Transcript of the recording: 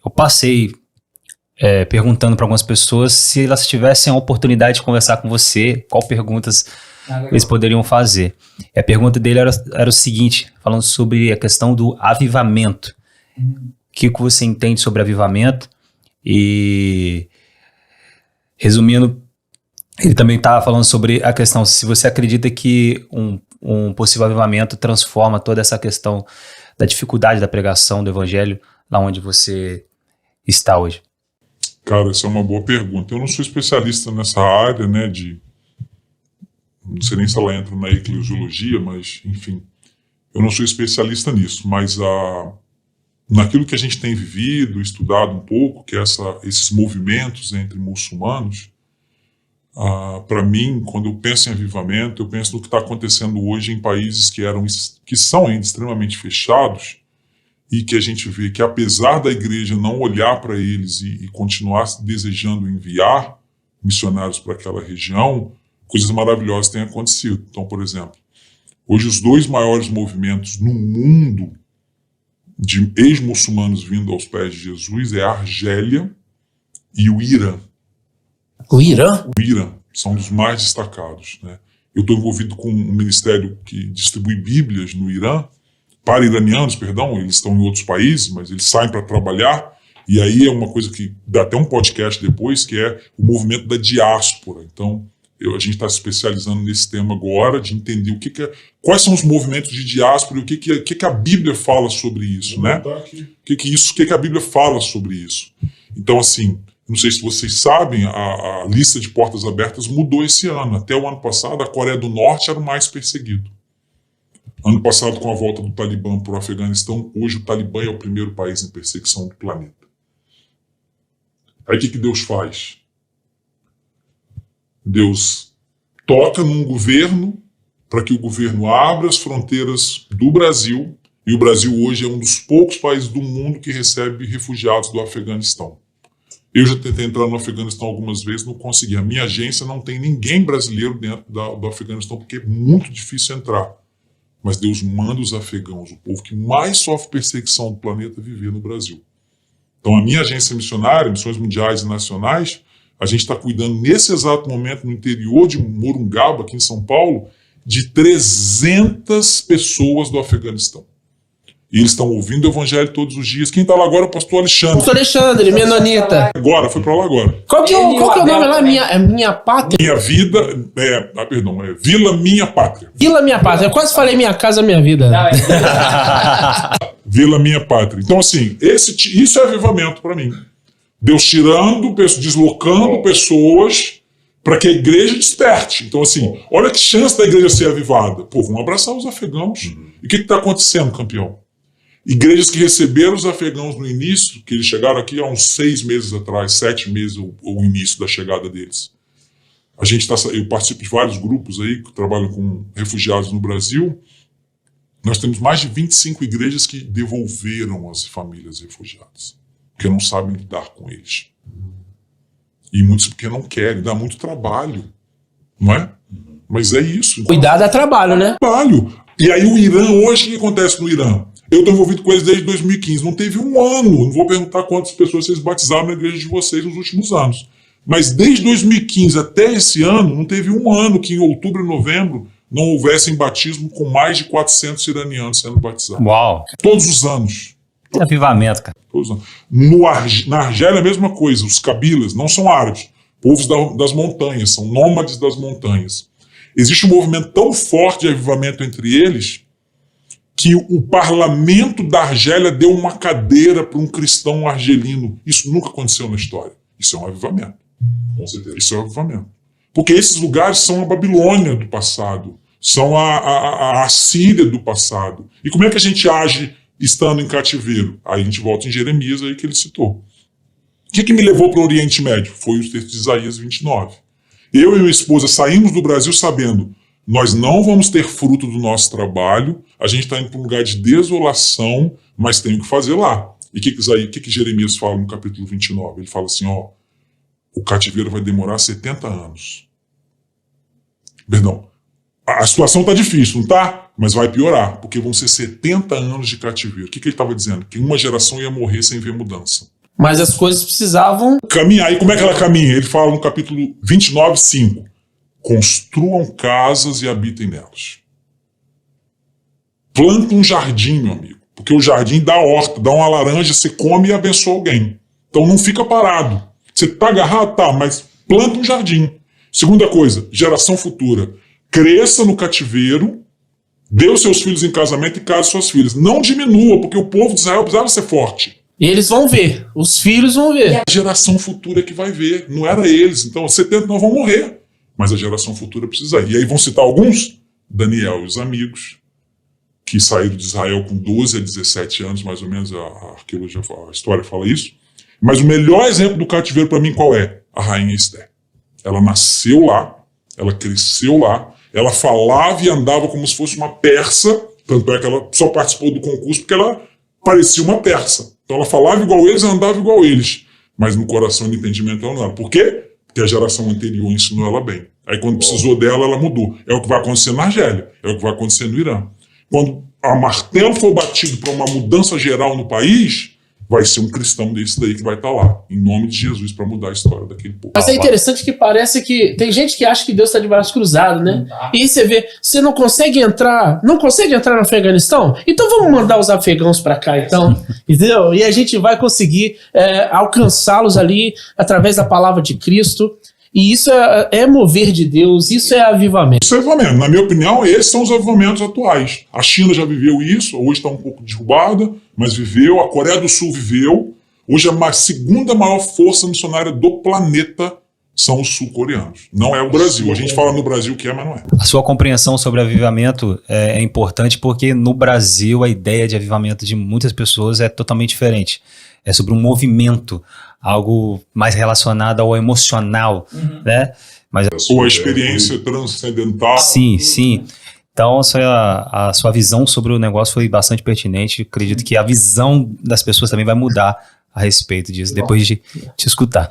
eu passei perguntando para algumas pessoas se elas tivessem a oportunidade de conversar com você, qual perguntas eles poderiam fazer. E a pergunta dele era o seguinte, falando sobre a questão do avivamento. O que você entende sobre avivamento? E, resumindo, ele também estava falando sobre a questão, se você acredita que um possível avivamento transforma toda essa questão da dificuldade da pregação do evangelho lá onde você está hoje. Cara, essa é uma boa pergunta. Eu não sou especialista nessa área, né, não sei nem se ela entra na eclesiologia, mas, enfim, eu não sou especialista nisso, mas naquilo que a gente tem vivido, estudado um pouco, que é esses movimentos entre muçulmanos, para mim, quando eu penso em avivamento, eu penso no que está acontecendo hoje em países que são ainda extremamente fechados, e que a gente vê que, apesar da igreja não olhar para eles e continuar desejando enviar missionários para aquela região, coisas maravilhosas têm acontecido. Então, por exemplo, hoje os 2 maiores movimentos no mundo de ex-muçulmanos vindo aos pés de Jesus é a Argélia e o Irã. O Irã? O Irã são dos mais destacados, né? Eu estou envolvido com um ministério que distribui bíblias no Irã, para iranianos, perdão, eles estão em outros países, mas eles saem para trabalhar, e aí é uma coisa que dá até um podcast depois, que é o movimento da diáspora. Então, a gente está se especializando nesse tema agora, de entender quais são os movimentos de diáspora e o que a Bíblia fala sobre isso, né? O que a Bíblia fala sobre isso. Então, assim, não sei se vocês sabem, a lista de portas abertas mudou esse ano. Até o ano passado, a Coreia do Norte era o mais perseguido. Ano passado, com a volta do Talibã para o Afeganistão, hoje o Talibã é o primeiro país em perseguição do planeta. Aí o que Deus faz? Deus toca num governo para que o governo abra as fronteiras do Brasil, e o Brasil hoje é um dos poucos países do mundo que recebe refugiados do Afeganistão. Eu já tentei entrar no Afeganistão algumas vezes, não consegui. A minha agência não tem ninguém brasileiro dentro do Afeganistão, porque é muito difícil entrar. Mas Deus manda os afegãos, o povo que mais sofre perseguição do planeta, viver no Brasil. Então a minha agência missionária, Missões Mundiais e Nacionais, a gente está cuidando nesse exato momento no interior de Morungaba, aqui em São Paulo, de 300 pessoas do Afeganistão. E eles estão ouvindo o evangelho todos os dias. Quem está lá agora é o pastor Alexandre. Pastor Alexandre, menonita. Foi para lá agora. Qual que é o nome lá? Minha Pátria? Minha Vida, Vila Minha Pátria. Vila Minha Pátria. Eu quase falei Minha Casa Minha Vida. Vila Minha Pátria. Então, assim, isso é avivamento para mim. Deus deslocando pessoas para que a igreja desperte. Então, assim, olha que chance da igreja ser avivada. Pô, vamos abraçar os afegãos. E o que está acontecendo, campeão? Igrejas que receberam os afegãos no início, que eles chegaram aqui há uns 6 meses atrás, 7 meses, o início da chegada deles. Eu participo de vários grupos aí que trabalham com refugiados no Brasil. Nós temos mais de 25 igrejas que devolveram as famílias refugiadas, porque não sabem lidar com eles. E muitos porque não querem, dá muito trabalho, não é? Mas é isso. Cuidar dá trabalho, né? Trabalho. E aí o Irã, hoje, o que acontece no Irã? Eu estou envolvido com eles desde 2015, não teve um ano, não vou perguntar quantas pessoas vocês batizaram na igreja de vocês nos últimos anos, mas desde 2015 até esse ano, não teve um ano que em outubro e novembro não houvessem batismo com mais de 400 iranianos sendo batizados. Uau! Todos os anos. Que avivamento, cara. Todos os anos. Na Argélia é a mesma coisa, os cabilas não são árabes, povos das montanhas, são nômades das montanhas. Existe um movimento tão forte de avivamento entre eles que o parlamento da Argélia deu uma cadeira para um cristão argelino. Isso nunca aconteceu na história. Isso é um avivamento. Com certeza. Isso é um avivamento. Porque esses lugares são a Babilônia do passado, são a Síria do passado. E como é que a gente age estando em cativeiro? Aí a gente volta em Jeremias, aí que ele citou. O que me levou para o Oriente Médio? Foi o texto de Isaías 29. Eu e minha esposa saímos do Brasil sabendo, nós não vamos ter fruto do nosso trabalho, a gente está indo para um lugar de desolação, mas tem o que fazer lá. E o que Jeremias fala no capítulo 29? Ele fala assim, o cativeiro vai demorar 70 anos. Perdão, a situação está difícil, não está? Mas vai piorar, porque vão ser 70 anos de cativeiro. O que ele estava dizendo? Que uma geração ia morrer sem ver mudança. Mas as coisas precisavam... Caminhar. E como é que ela caminha? Ele fala no capítulo 29, 5. Construam casas e habitem nelas. Planta um jardim, meu amigo. Porque o jardim dá horta, dá uma laranja, você come e abençoa alguém. Então não fica parado. Você tá agarrado? Tá, mas planta um jardim. Segunda coisa, geração futura. Cresça no cativeiro, dê os seus filhos em casamento e case suas filhas. Não diminua, porque o povo de Israel precisava ser forte. E eles vão ver, os filhos vão ver. A geração futura que vai ver, não era eles. Então 70 não vão morrer, mas a geração futura precisa ir. E aí vão citar alguns? Daniel e os amigos, que saíram de Israel com 12 a 17 anos, mais ou menos, a arqueologia, a história fala isso. Mas o melhor exemplo do cativeiro para mim qual é? A rainha Esther. Ela nasceu lá, ela cresceu lá, ela falava e andava como se fosse uma persa, tanto é que ela só participou do concurso porque ela parecia uma persa. Então ela falava igual eles, andava igual eles, mas no coração e no entendimento ela não era. Por quê? Porque a geração anterior ensinou ela bem. Aí quando precisou dela, ela mudou. É o que vai acontecer na Argélia, é o que vai acontecer no Irã. Quando a martelo for batido para uma mudança geral no país, vai ser um cristão desse daí que vai estar lá, em nome de Jesus, para mudar a história daquele povo. Mas é interessante que parece que tem gente que acha que Deus está de braços cruzados, né? E aí você vê, você não consegue entrar no Afeganistão? Então vamos mandar os afegãos para cá, então, entendeu? E a gente vai conseguir alcançá-los ali através da palavra de Cristo. E isso é mover de Deus, isso é avivamento. Isso é avivamento. Na minha opinião, esses são os avivamentos atuais. A China já viveu isso, hoje está um pouco derrubada, mas viveu. A Coreia do Sul viveu. Hoje a segunda maior força missionária do planeta são os sul-coreanos. Não é o Brasil. A gente fala no Brasil que é, mas não é. A sua compreensão sobre avivamento é importante porque no Brasil a ideia de avivamento de muitas pessoas é totalmente diferente. É sobre um movimento, algo mais relacionado ao emocional, né? Mas, ou a experiência transcendental. Sim, sim. Então, a sua visão sobre o negócio foi bastante pertinente. Acredito que a visão das pessoas também vai mudar a respeito disso, depois de te escutar.